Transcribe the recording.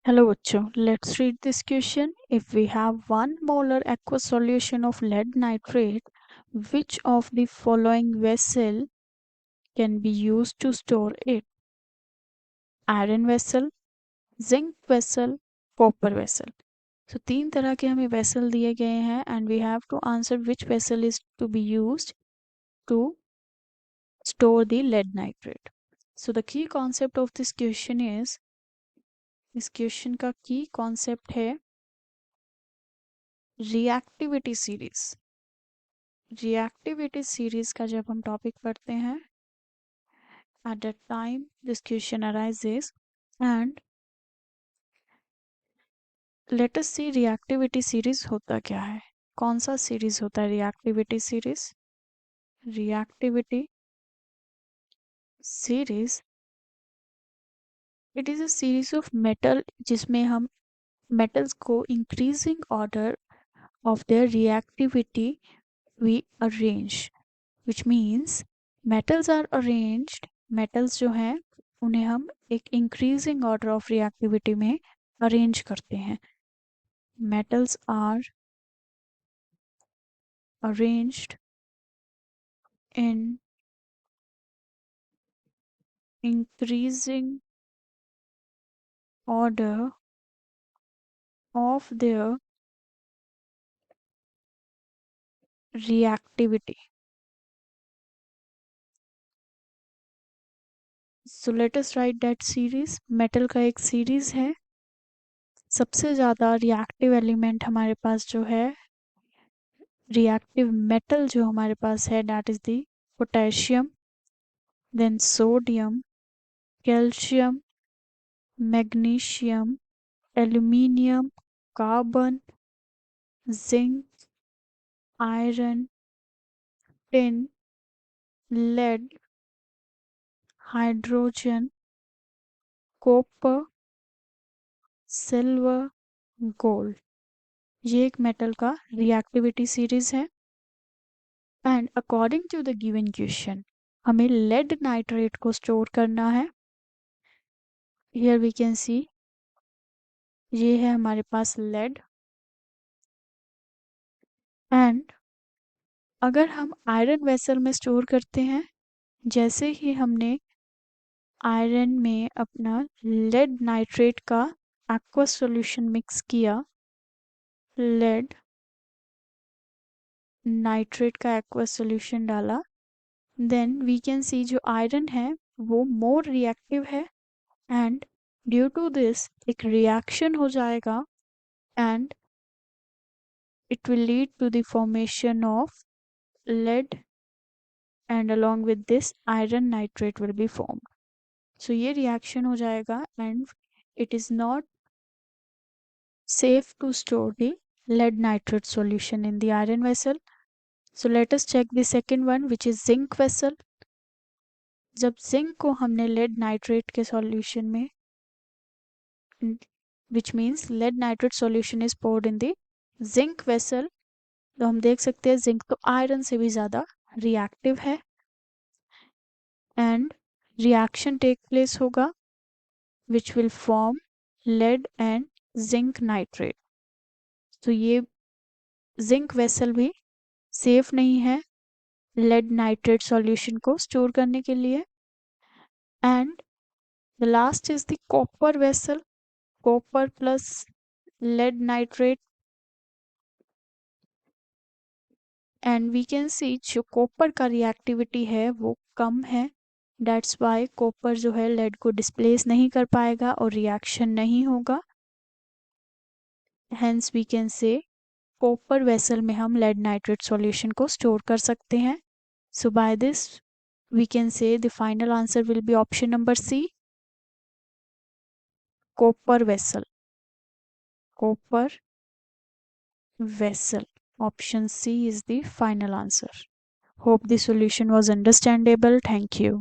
Hello बच्चों, let's read this question. If we have 1 molar aqueous solution of lead nitrate, which of the following vessel can be used to store it? Iron vessel, zinc vessel, copper vessel. So तीन तरह के हमें vessel दिए गए हैं and we have to answer which vessel is to be used to store the lead nitrate. So the key concept of this question is, इस question का की कॉन्सेप्ट है रिएक्टिविटी सीरीज। रिएक्टिविटी सीरीज का जब हम टॉपिक पढ़ते हैं at that time this question arises and let us see reactivity series होता क्या है, कौन सा सीरीज होता है reactivity series. Reactivity series it is a series of metal जिसमें हम मेटल्स को increasing order of their reactivity we arrange, which means metals are arranged, metals जो हैं उन्हें हम एक increasing order of reactivity में arrange करते हैं। metals are arranged in increasing order of their reactivity. So let us write that series. metal का एक series है, सबसे ज़्यादा reactive element हमारे पास जो है, reactive metal जो हमारे पास है, that is the potassium, then sodium, calcium, magnesium, aluminium, carbon, zinc, iron, tin, lead, hydrogen, copper, silver, gold. ये एक मेटल का रिएक्टिविटी सीरीज है and according to the given question हमें लेड नाइट्रेट को store करना है। हियर वी कैन सी ये है हमारे पास लेड एंड अगर हम आयरन वेसल में स्टोर करते हैं, जैसे ही हमने आयरन में अपना लेड नाइट्रेट का एक्वस सॉल्यूशन मिक्स किया, लेड नाइट्रेट का एक्वस सॉल्यूशन डाला, देन वी कैन सी जो आयरन है वो मोर रिएक्टिव है एंड ड्यू टू दिस एक रिएक्शन हो जाएगा and it will lead to the formation of lead and along with this iron nitrate will be formed. So ये reaction हो जाएगा and it is not safe to store the lead nitrate solution in the iron vessel. So let us check the second one which is zinc vessel. जब zinc को हमने lead nitrate के solution में, which means lead nitrate solution is poured in the zinc vessel, तो हम देख सकते हैं zinc तो iron से भी ज़्यादा reactive है and reaction take place होगा which will form lead and zinc nitrate. तो ये zinc vessel भी सेफ नहीं है lead nitrate solution को स्टोर करने के लिए and the last is the copper vessel. copper plus lead nitrate and we can see जो copper का reactivity है वो कम है, that's why copper जो है lead को displace नहीं कर पाएगा और reaction नहीं होगा, hence we can say copper vessel में हम लेड नाइट्रेट सॉल्यूशन को स्टोर कर सकते हैं। So by this we can say the final answer will be option number C, copper vessel. Copper vessel, option C is the final answer. Hope the solution was understandable. Thank you.